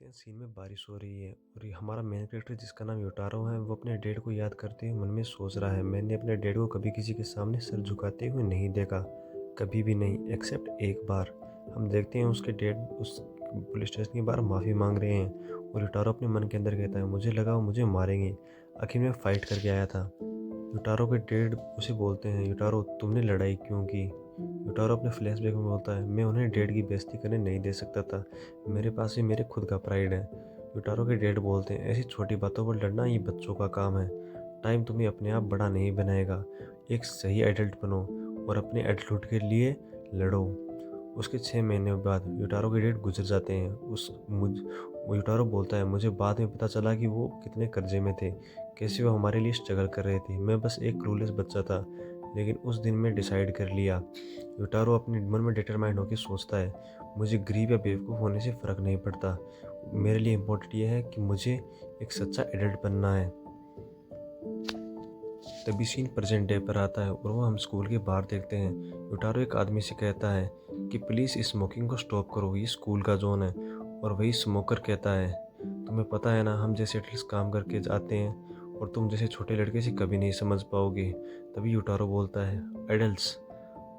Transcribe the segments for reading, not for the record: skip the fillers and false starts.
देखते हैं सीन में बारिश हो रही है और ये हमारा मेन कैरेक्टर जिसका नाम योटारो है वो अपने डैड को याद करते हुए मन में सोच रहा है, मैंने अपने डैड को कभी किसी के सामने सर झुकाते हुए नहीं देखा, कभी भी नहीं एक्सेप्ट एक बार। हम देखते हैं उसके डैड उस पुलिस स्टेशन के बाहर माफ़ी मांग रहे हैं और योटारो अपने मन के अंदर कहता है मुझे लगा वो मुझे मारेंगे, आखिर में फ़ाइट करके आया था। योटारो के डैड उसे बोलते हैं, योटारो तुमने लड़ाई क्यों की? योटारो अपने फ्लैशबैक में बोलता है, मैं उन्हें डैड की बेइज्जती करने नहीं दे सकता था, मेरे पास भी मेरे खुद का प्राइड है। योटारो के डैड बोलते हैं, ऐसी छोटी बातों पर लड़ना ये बच्चों का काम है, टाइम तुम्हें अपने आप बड़ा नहीं बनाएगा, एक सही एडल्ट बनो और अपने एडल्टहुड के लिए लड़ो। उसके 6 महीने बाद योटारो के डैड गुजर जाते हैं। योटारो बोलता है, मुझे बाद में पता चला कि वो कितने कर्जे में थे, कैसे वो हमारे लिए स्ट्रगल कर रहे थे, मैं बस एक क्लूलेस बच्चा था, लेकिन उस दिन मैं डिसाइड कर लिया। योटारो अपने मन में डिटरमाइंड होकर सोचता है, मुझे गरीब या बेवकूफ़ होने से फ़र्क नहीं पड़ता, मेरे लिए इम्पोर्टेंट ये है कि मुझे एक सच्चा एडल्ट बनना है। तभी सीन प्रेजेंट डे पर आता है और वो हम स्कूल के बाहर देखते हैं। योटारो एक आदमी से कहता है कि प्लीज़ स्मोकिंग को स्टॉप करो, ये स्कूल का जोन है। और वही स्मोकर कहता है, तुम्हें पता है ना हम जैसे एडल्ट्स काम करके जाते हैं और तुम जैसे छोटे लड़के से कभी नहीं समझ पाओगे। तभी योटारो बोलता है, एडल्ट्स?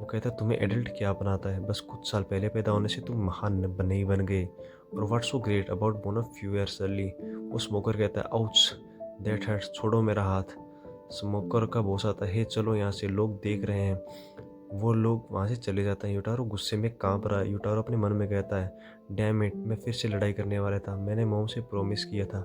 वो कहता है, तुम्हें एडल्ट क्या बनाता है? बस कुछ साल पहले पैदा होने से तुम महान नहीं बन गए। और what's so great about born a few years early? वो स्मोकर कहता है, आउच दैट हर्ट्स, छोड़ो मेरा हाथ। स्मोकर का बॉस आता है, चलो यहाँ से, लोग देख रहे हैं। वो लोग वहाँ से चले जाते हैं। योटारो गुस्से में कांप रहा है। योटारो अपने मन में कहता है, डैम इट, मैं फिर से लड़ाई करने वाला था, मैंने मॉम से प्रॉमिस किया था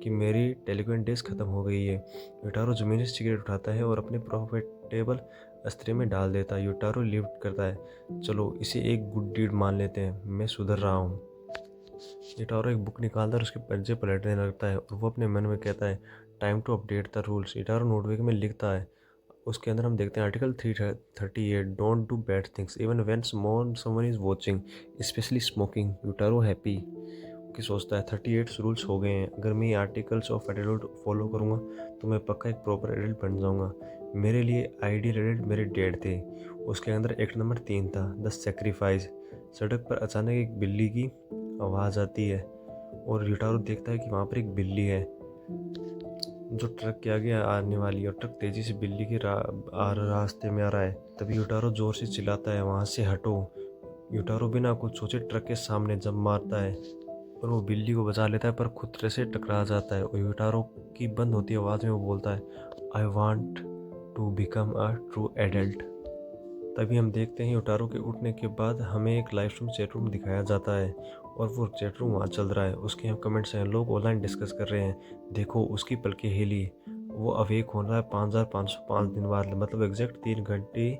कि मेरी डेलिक्वेंट डेज खत्म हो गई है। योटारो जमीन से सिगरेट उठाता है और अपने प्रॉफिटेबल अस्त्री में डाल देता है। योटारो लिफ्ट करता है, चलो इसे एक गुड डीड मान लेते हैं, मैं सुधर रहा हूँ। योटारो एक बुक निकालता है और उसके पंजे पलटने लगता है और वो अपने मन में कहता है, time to update the rules. Yotaro notebook में लिखता है। उसके अंदर हम देखते हैं article 338, don't do bad things even when someone is watching, especially smoking. Yotaro happy कि सोचता है 38 रूल्स हो गए हैं, अगर मैं ये आर्टिकल्स ऑफ एडल्ट फॉलो करूँगा तो मैं पक्का एक प्रॉपर एडल्ट बन जाऊँगा। मेरे लिए आइडियल एडल्ट मेरे डैड थे। उसके अंदर एक्ट नंबर 3 था, द सेक्रीफाइस। सड़क पर अचानक एक बिल्ली की आवाज़ आती है और योटारो देखता है कि वहाँ पर एक बिल्ली है जो ट्रक के आगे आने वाली है और ट्रक तेजी से बिल्ली के रास्ते में आ रहा है। तभी योटारो जोर से चिल्लाता है, वहाँ से हटो। योटारो बिना कुछ सोचे ट्रक के सामने जंप मारता है और वो बिल्ली को बचा लेता है, पर खुद से टकरा जाता है और योटारो की बंद होती आवाज़ में वो बोलता है, I want to become a true adult. तभी हम देखते हैं योटारो के उठने के बाद हमें एक लाइव स्ट्रीम चैट रूम दिखाया जाता है और वो चैट रूम वहाँ चल रहा है। उसके यहाँ कमेंट्स हैं, लोग ऑनलाइन डिस्कस कर रहे हैं, देखो उसकी पलकें हिली, वो अवेक हो रहा है 5505 दिन बाद, मतलब एग्जैक्ट 3 घंटे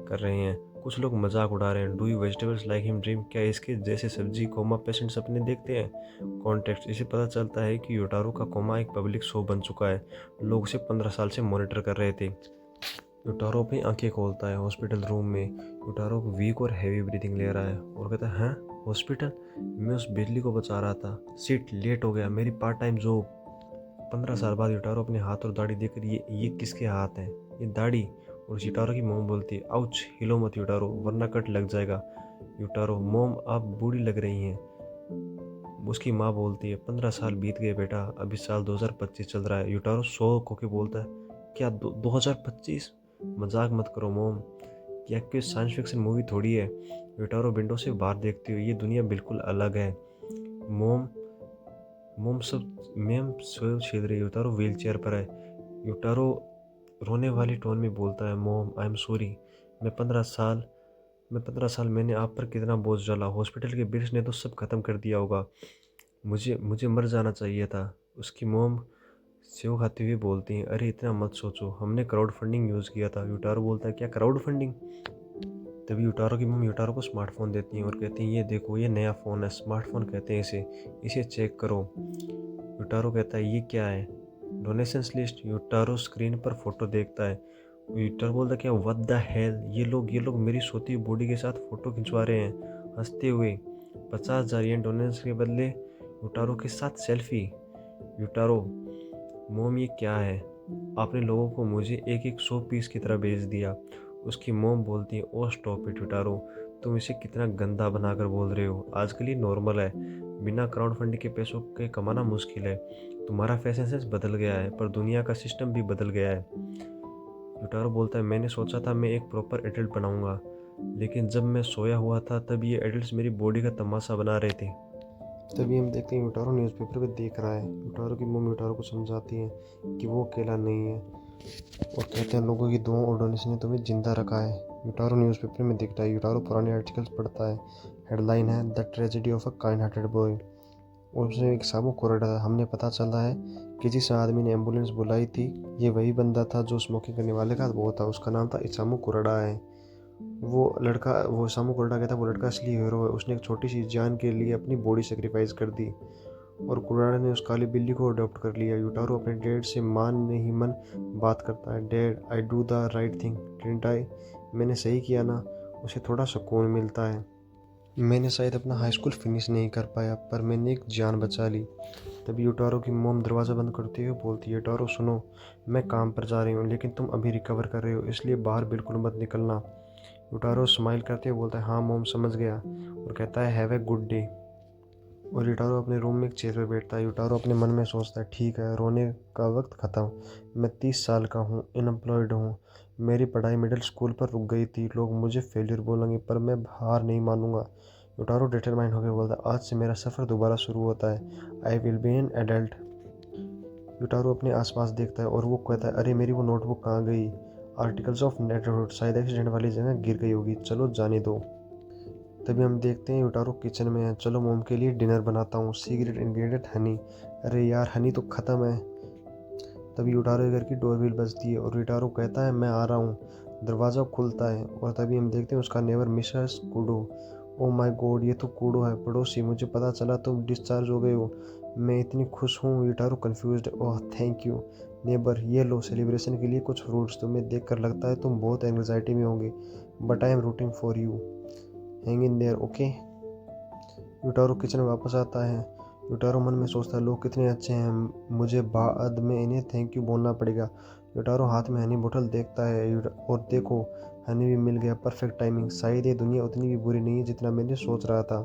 कर रहे हैं। कुछ लोग मजाक उड़ा रहे हैं, do you vegetables like him dream, क्या इसके जैसे सब्जी कोमा पेशेंट सपने देखते हैं? कॉन्टेक्स्ट, इसे पता चलता है कि योटारो का कोमा एक पब्लिक शो बन चुका है, लोग उसे 15 साल से मॉनिटर कर रहे थे। योटारो अपनी आंखें खोलता है हॉस्पिटल रूम में। योटारो वीक और हैवी ब्रीथिंग ले रहा है और कहता है, हाँ हॉस्पिटल, मैं उस बिल्ली को बचा रहा था, सीट लेट हो गया, मेरी पार्ट टाइम जॉब। 15 साल बाद योटारो अपने हाथ और दाढ़ी देखकर, ये किसके हाथ हैं? ये दाढ़ी। और योटारो की मोम बोलती है, आउच, हिलो मत योटारो वरना कट लग जाएगा। योटारो, मोम आप बूढ़ी लग रही हैं। उसकी माँ बोलती है, 15 साल बीत गए बेटा, अभी साल 2025 चल रहा है। योटारो शौक होके बोलता है, क्या 2025? मजाक मत करो मोम, क्या कोई साइंस फिक्शन मूवी थोड़ी है। योटारो विंडो से बाहर देखती हुई, ये दुनिया बिल्कुल अलग है। मोम मोम सब मैम सब छेद रही है। योटारो व्हील चेयर पर है। योटारो रोने वाली टोन में बोलता है, मोम आई एम सॉरी, मैं 15 साल मैंने आप पर कितना बोझ डाला, हॉस्पिटल के बिल्स ने तो सब खत्म कर दिया होगा, मुझे मुझे मर जाना चाहिए था। उसकी मोम सेव खाते हुए बोलती हैं, अरे इतना मत सोचो, हमने क्राउड फंडिंग यूज़ किया था। योटारो बोलता है, क्या क्राउड फंडिंग? तभी योटारो की मम योटारो को स्मार्टफोन देती हैं और कहती हैं, ये देखो ये नया फ़ोन है, स्मार्टफोन कहते हैं इसे, इसे चेक करो। योटारो कहता है, ये क्या है? Donations list. योटारो स्क्रीन पर फोटो देखता है। योटारो बोलता है, क्या व्हाट द हेल, ये लोग मेरी सोती हुई बॉडी के साथ फ़ोटो खिंचवा रहे हैं हंसते हुए। 50,000 येन डोनेशंस के बदले योटारो के साथ सेल्फी। योटारो, मोम ये क्या है? आपने लोगों को मुझे एक एक 100 पीस की तरह बेच दिया। उसकी मोम बोलती है, ओ स्टॉप इट योटारो, तुम इसे कितना गंदा बनाकर बोल रहे हो। आजकल ये नॉर्मल है। बिना क्राउड फंडिंग के पैसों के कमाना मुश्किल है। तुम्हारा फैशन सेंस बदल गया है, पर दुनिया का सिस्टम भी बदल गया है। युटारो बोलता है, मैंने सोचा था मैं एक प्रॉपर एडल्ट बनाऊंगा, लेकिन जब मैं सोया हुआ था तब ये एडल्ट्स मेरी बॉडी का तमाशा बना रहे थे। तभी हम देखते हैं युटारो न्यूज़पेपर पे देख रहा है। युटारो की मम्मी युटारो को समझाती है कि वो अकेला नहीं है, और कहते हैं लोगों की दुआ और डोनेशन ने तुम्हें जिंदा रखा है। युटारो न्यूज़पेपर में दिखता है। युटारो पुराने आर्टिकल्स पढ़ता है। हेडलाइन है the tragedy of a kind hearted boy, और उसमें एक सामू कोरडा था। हमने पता चला है कि जिस आदमी ने एम्बुलेंस बुलाई थी, ये वही बंदा था जो स्मोकिंग करने वाले का वो था। उसका नाम था इसामू कोरडा है। वो इसामू कोरडा कहता है वो लड़का असली हीरो है। उसने एक छोटी सी जान के लिए अपनी बॉडी सेक्रीफाइस कर दी, और कुराड़ा ने उस काली बिल्ली को अडॉप्ट कर लिया। युटारो अपने डैड से मान नहीं मन बात करता है। Dad, I do the right thing didn't I, मैंने सही किया ना। उसे थोड़ा सुकून मिलता है। मैंने शायद अपना हाई स्कूल फिनिश नहीं कर पाया, पर मैंने एक जान बचा ली। तभी युटारो की मॉम दरवाज़ा बंद करते हुए बोलती है, युटारो सुनो, मैं काम पर जा रही हूँ, लेकिन तुम अभी रिकवर कर रहे हो, इसलिए बाहर बिल्कुल मत निकलना। युटारो स्माइल करते हुए बोलता है, हाँ मॉम, समझ गया, और कहता है हैव ए गुड डे। और युटारो अपने रूम में एक चेयर पर बैठता है। युटारो अपने मन में सोचता है, ठीक है, रोने का वक्त ख़त्म। मैं 30 साल का हूँ, अनएम्प्लॉयड हूँ, मेरी पढ़ाई मिडिल स्कूल पर रुक गई थी, लोग मुझे फेलियर बोलेंगे, पर मैं हार नहीं मानूंगा। युटारो डिटरमाइन होकर बोलता है, आज से मेरा सफ़र दोबारा शुरू होता है। I will be an adult. Yutaro अपने आसपास देखता है और वो कहता है, अरे मेरी वो नोटबुक कहाँ गई? आर्टिकल्स ऑफ नेटरहुड, शायद एक्सीडेंट वाली जगह गिर गई होगी, चलो जाने दो। तभी हम देखते हैं युटारो किचन में है। चलो मोम के लिए डिनर बनाता हूँ, सीक्रेट इंग्रेडिएंट हनी। अरे यार, हनी तो ख़त्म है। तभी युटारो के घर की डोरबेल बजती है और युटारो कहता है, मैं आ रहा हूँ। दरवाज़ा खुलता है और तभी हम देखते हैं उसका neighbour Mrs Koodo. Oh my God, ये तो कूडो है, पड़ोसी, मुझे पता चला तुम डिस्चार्ज हो गए हो, मैं इतनी खुश हूँ। Yutaro confused, oh thank you neighbour, ये लो सेलिब्रेशन के लिए कुछ फ्रूट्स, तुम्हें देखकर लगता है तुम बहुत एंग्जाइटी में होंगे, but I am rooting for you, hang in there, okay. Yutaro kitchen में वापस आता है। युटारो मन में सोचता है, लोग कितने अच्छे हैं, मुझे बाद में इन्हें थैंक यू बोलना पड़ेगा। युटारो हाथ में हनी बोतल देखता है और देखो, हनी भी मिल गया, परफेक्ट टाइमिंग। शायद ये दुनिया उतनी भी बुरी नहीं है जितना मैंने सोच रहा था।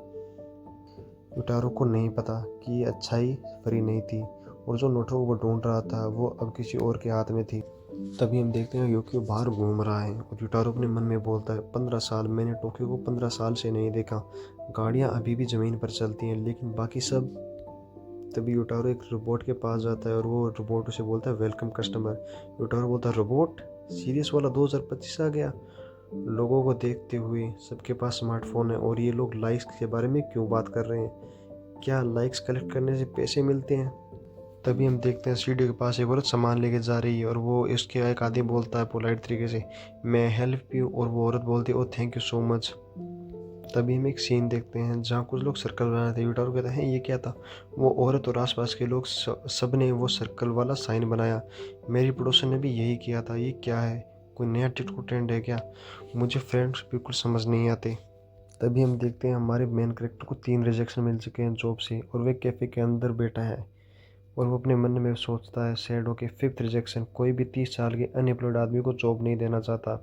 युटारो को नहीं पता कि ये अच्छाई परी नहीं थी, और जो नोटों को ढूंढ रहा था वो अब किसी और के हाथ में थी। तभी हम देखते हैं योकियो बाहर घूम रहा है और युटारो अपने मन में बोलता है, 15 साल, मैंने टोक्यो को 15 साल से नहीं देखा। गाड़ियाँ अभी भी ज़मीन पर चलती हैं, लेकिन बाकी सब। तभी युटारो एक रोबोट के पास जाता है और वो रोबोट उसे बोलता है, वेलकम कस्टमर। युटारो बोलता है, रोबोट सीरियस वाला 2025 आ गया। लोगों को देखते हुए, सबके पास स्मार्टफोन है, और ये लोग लाइक्स के बारे में क्यों बात कर रहे हैं? क्या लाइक्स कलेक्ट करने से पैसे मिलते हैं? तभी हम देखते हैं सीढ़ी के पास एक औरत सामान लेके जा रही है, और वो इसके एक आदमी बोलता है पोलाइट तरीके से, मैं हेल्प यू, और वो औरत बोलती है, ओ थैंक यू सो मच। तभी हम एक सीन देखते हैं जहाँ कुछ लोग सर्कल बना रहे थे। युटारो कहते हैं, ये क्या था? वो औरत और आसपास के लोग सब ने वो सर्कल वाला साइन बनाया। मेरी पड़ोसन ने भी यही किया था। ये क्या है, कोई नया टिकटॉक ट्रेंड है क्या? मुझे फ्रेंड्स बिल्कुल समझ नहीं आते। तभी हम देखते हैं हमारे मेन कैरेक्टर को 3 रिजेक्शन मिल चुके हैं जॉब से, और वे कैफ़े के अंदर बैठा है, और वो अपने मन में सोचता है सैड होके, 5th रिजेक्शन, कोई भी 30 साल के अनएम्प्लॉयड आदमी को जॉब नहीं देना चाहता।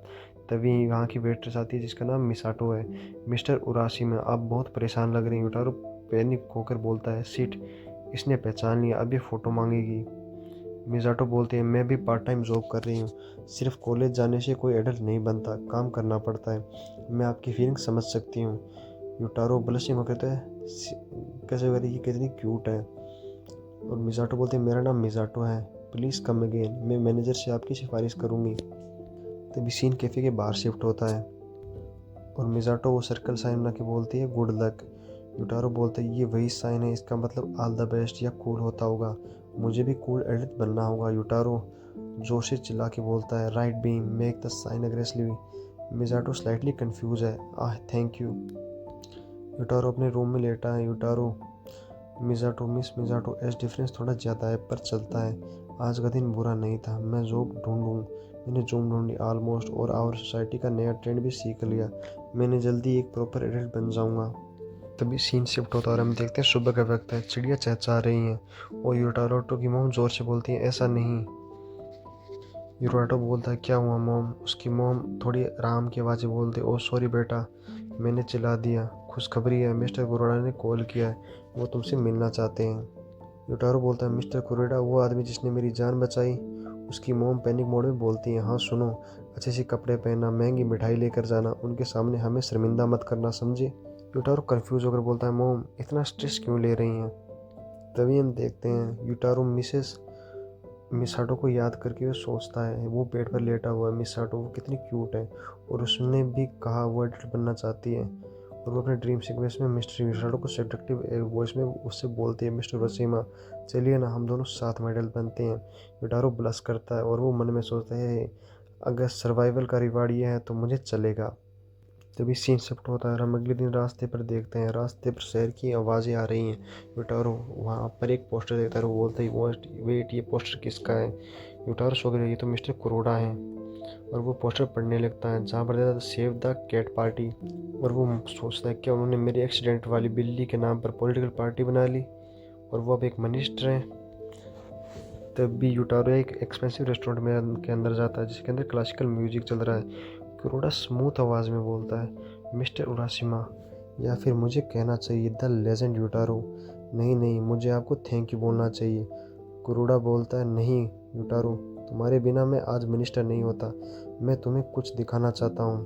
तभी वहाँ की वेट्रेस आती है जिसका नाम मिसाटो है। मिस्टर उराशिमा, आप बहुत परेशान लग रही हैं। युटारो पैनिक होकर बोलता है, सीट, इसने पहचान लिया, अब ये फ़ोटो मांगेगी। मिसाटो बोलते हैं, मैं भी पार्ट टाइम जॉब कर रही हूँ, सिर्फ कॉलेज जाने से कोई एडल्ट नहीं बनता, काम करना पड़ता है, मैं आपकी फीलिंग समझ सकती हूँ। युटारो ब्लशिंग होकर कहता है, कैसे कह रही है, कितनी क्यूट है। और मिज़ाटो बोलते हैं, मेरा नाम मिज़ाटो है, प्लीज़ कम अगेन, मैं मैनेजर से आपकी सिफारिश करूँगी। तभी सीन कैफ़े के बाहर शिफ्ट होता है और मिज़ाटो वो सर्कल साइन बना के बोलती है, गुड लक। युटारो बोलते है, ये वही साइन है, इसका मतलब ऑल द बेस्ट या कूल होता होगा, मुझे भी कूल एडिट बनना होगा। युटारो जोश से चिल्ला के बोलता है, right beam, make the sign aggressively. Mizato slightly confused है, आह थैंक यू। युटारो अपने रूम में लेटा है। युटारो मिस मिज़ाटो, एज डिफरेंस थोड़ा ज़्यादा है पर चलता है, आज का दिन बुरा नहीं था, मैं जॉब ढूंढूँ, मैंने जॉब ढूंढी ऑलमोस्ट, और आवर सोसाइटी का नया ट्रेंड भी सीख लिया, मैंने जल्दी एक प्रॉपर एडल्ट बन जाऊँगा। तभी सीन शिफ्ट होता है और हम देखते हैं सुबह का वक्त है, चिड़िया चहचहा रही हैं और युटारो की मोम जोर से बोलती है, ऐसा नहीं। युटारो बोलता है, क्या हुआ मोम? उसकी मोम थोड़ी आराम की आवाज़ बोलती है, ओ सॉरी बेटा, मैंने चिल्ला दिया। खुशखबरी है, मिस्टर कुरेडा ने कॉल किया है, वो तुमसे मिलना चाहते हैं। यूटारो बोलता है, मिस्टर कुरेडा, वो आदमी जिसने मेरी जान बचाई? उसकी मोम पैनिक मोड में बोलती है, हाँ सुनो, अच्छे से कपड़े पहनना, महंगी मिठाई लेकर जाना, उनके सामने हमें शर्मिंदा मत करना, समझे? यूटारो कंफ्यूज होकर बोलता है, मोम इतना स्ट्रेस क्यों ले रही हैं? तभी हम देखते हैं यूटारो मिसेस मिसाटो को याद करके वो सोचता है, वो बेड पर लेटा हुआ है, मिसाटो वो कितनी क्यूट है, और उसने भी कहा वो एडल्ट बनना चाहती है। और वो अपने ड्रीम सीक्वेंस में मिस्टर मिसाटो को सेडक्टिव वॉइस में उससे बोलती है, मिस्टर वसीमा चलिए ना, हम दोनों साथ में एडल्ट बनते हैं। यूटारो ब्लश करता है और वो मन में सोचता है, अगर सर्वाइवल का रिवार्ड ये है तो मुझे चलेगा। तभी सीन शिफ्ट होता है और हम अगले दिन रास्ते पर देखते हैं, रास्ते पर शहर की आवाज़ें आ रही हैं। यूटारो वहाँ पर एक पोस्टर देखता है, वो बोलता है, वो वेट, ये पोस्टर किसका है? यूटारो सो गया, ये तो मिस्टर कुरोडा है। और वो पोस्टर पढ़ने लगता है, जहाँ पर देता है सेव द कैट पार्टी। और वो सोचता है क्या उन्होंने मेरी एक्सीडेंट वाली बिल्ली के नाम पर पॉलिटिकल पार्टी बना ली, और वो अब एक मिनिस्टर हैं। तब भी यूटारो एक एक्सपेंसिव रेस्टोरेंट में के अंदर जाता है, जिसके अंदर क्लासिकल म्यूजिक चल रहा है। कुरोडा स्मूथ आवाज़ में बोलता है, मिस्टर उराशिमा, या फिर मुझे कहना चाहिए द लेजेंड यूटारो। नहीं नहीं, मुझे आपको थैंक यू बोलना चाहिए। कुरोडा बोलता है, नहीं यूटारो, तुम्हारे बिना मैं आज मिनिस्टर नहीं होता, मैं तुम्हें कुछ दिखाना चाहता हूँ।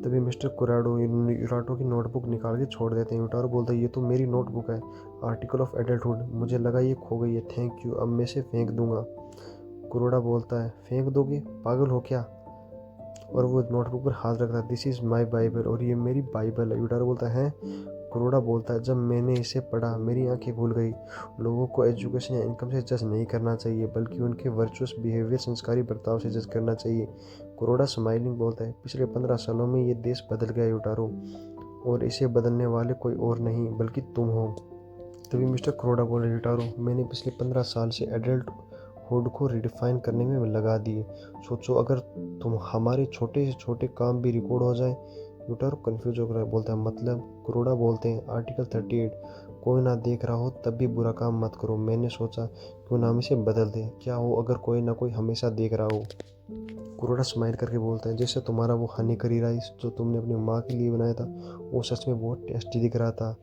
तभी मिस्टर कुराडो यूटारो की नोटबुक निकाल के छोड़ देते हैं। यूटारो बोलता है, ये तो मेरी नोटबुक है, आर्टिकल ऑफ एडल्टहुड, मुझे लगा ये खो गई है, थैंक यू, अब मैं इसे फेंक दूंगा। कुरोडा बोलता है, फेंक दोगे, पागल हो क्या? और वो नोटबुक पर हाथ रखता है, दिस इज़ माई बाइबल, और ये मेरी बाइबल है। यूटारो बोलता है, कुरोडा बोलता है, जब मैंने इसे पढ़ा मेरी आंखें खुल गई। लोगों को एजुकेशन या इनकम से जज नहीं करना चाहिए, बल्कि उनके वर्चुअस बिहेवियर, संस्कारी बर्ताव से जज करना चाहिए। कुरोडा स्माइलिंग बोलता है, पिछले 15 सालों में ये देश बदल गया यूटारो, और इसे बदलने वाले कोई और नहीं बल्कि तुम हो। तभी मिस्टर कुरोडा बोल रहे, यूटारो, मैंने पिछले 15 साल से एडल्ट हुड को रिडिफाइन करने में लगा दिए। सोचो अगर तुम हमारे छोटे से छोटे काम भी रिकॉर्ड हो जाए। यूटारो कंफ्यूज होकर बोलता है, मतलब? कुरोडा बोलते हैं, आर्टिकल 38, कोई ना देख रहा हो तब भी बुरा काम मत करो। मैंने सोचा क्यों ना हम इसे बदल दें, क्या हो अगर कोई ना कोई हमेशा देख रहा हो? कुरोडा स्माइल करके बोलता है, जैसे तुम्हारा वो हनी करी राइस जो तुमने अपनी माँ के लिए बनाया था, वो सच में बहुत टेस्टी दिख रहा था।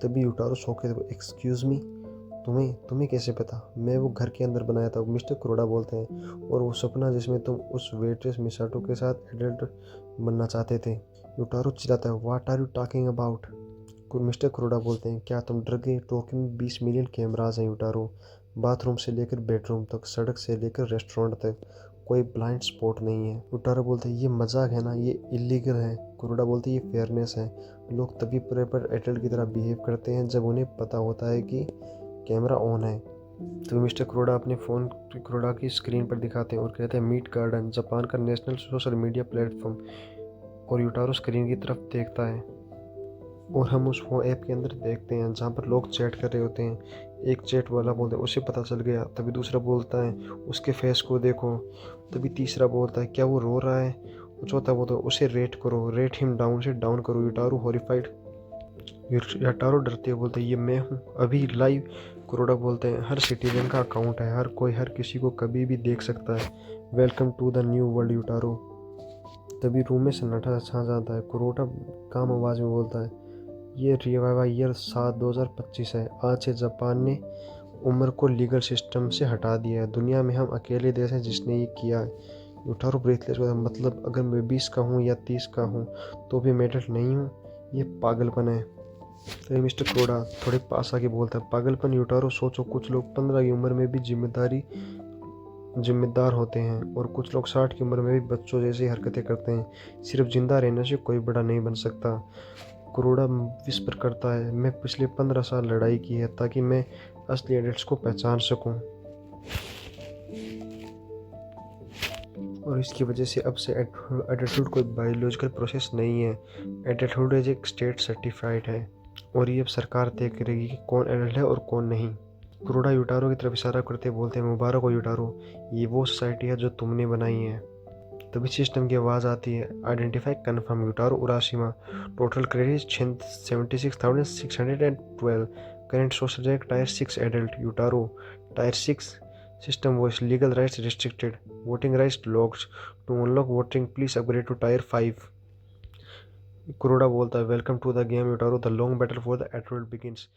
तभी यूटारो शौक है, एक्सक्यूज़ मी, तुम्हें तुम्हें कैसे पता? मैं वो घर के अंदर बनाया था, मिस्टर कुरोडा बोलते हैं, और वो सपना जिसमें तुम उस वेट्रेस मिसाटो के साथ एडल्ट बनना चाहते थे। यूटारो चिल्लाता है, what are you talking about? Mister Kuroda बोलते हैं, क्या तुम डर गए? टोक्यो में 20 मिलियन कैमराज हैं यूटारो, बाथरूम से लेकर बेडरूम तक, सड़क से लेकर रेस्टोरेंट तक, कोई ब्लाइंड स्पॉट नहीं है। यूटारो बोलते हैं, ये मजाक है ना, ये इलीगल है। कुरोडा बोलते हैं, ये फेयरनेस है। लोग तभी प्रॉपर एडल्ट की तरह बिहेव करते हैं जब उन्हें पता होता है कि कैमरा ऑन है। तो मिस्टर कुरोडा अपने फ़ोन कुरोडा की स्क्रीन पर दिखाते हैं और कहते हैं, मीट गार्डन, जापान का नेशनल सोशल मीडिया प्लेटफॉर्म। और यूटारो स्क्रीन की तरफ देखता है और हम उस वो ऐप के अंदर देखते हैं जहाँ पर लोग चैट कर रहे होते हैं। एक चैट वाला बोलता है, उसे पता चल गया। तभी दूसरा बोलता है, उसके फेस को देखो। तभी तीसरा बोलता है, क्या वो रो रहा है? चौथा बोलता है, उसे रेट करो, रेट हिम डाउन से डाउन करो। यूटारो हॉरिफाइड यूटारो डरते हुए बोलते हैं, ये मैं हूँ अभी लाइव? कुरोडा बोलते हैं, हर सिटीजन का अकाउंट है, हर कोई हर किसी को कभी भी देख सकता है। Welcome to the new world Yutaro. तभी रूम में सन्नाटा छा जाता है। कुरोडा काम आवाज़ में बोलता है, ये रिवाइवा ईयर 2025 है। आज से जापान ने उम्र को लीगल सिस्टम से हटा दिया है। दुनिया में हम अकेले देश हैं जिसने ये किया है। यूटारो ब्रेथलेस होता है, मतलब अगर मैं 20 का हूँ या 30 का हूँ तो भी मैं एडल्ट नहीं हूँ? ये पागलपन है। तो मिस्टर कुरोडा थोड़े पास आके बोलता है, पागलपन यूटारो, सोचो कुछ लोग 15 की उम्र में भी जिम्मेदार होते हैं, और कुछ लोग 60 की उम्र में भी बच्चों जैसी हरकतें करते हैं। सिर्फ जिंदा रहने से कोई बड़ा नहीं बन सकता। कुरोडा विस्पर करता है, मैं पिछले 15 साल लड़ाई की है ताकि मैं असली एडल्ट्स को पहचान सकूं, और इसकी वजह से अब से एडल्टहुड कोई बायोलॉजिकल प्रोसेस नहीं है। एडल्टहुड एज एक स्टेट सर्टिफाइड है, और ये अब सरकार तय करेगी कि कौन एडल्ट है और कौन नहीं। कुरोडा यूटारो की तरफ इशारा करते बोलते हैं, मुबारक हो यूटारो, ये वो सोसाइटी है जो तुमने बनाई है। तभी सिस्टम की आवाज़ आती है, identify confirm Yutaro Urashima, total credit 76,612, current social rank tier 6 adult Yutaro, tier 6 system voice, legal rights restricted, voting rights locked, to unlock voting please upgrade to tier 5। Kuroda बोलता है, welcome to the game Yutaro, the long battle for the eternal begins.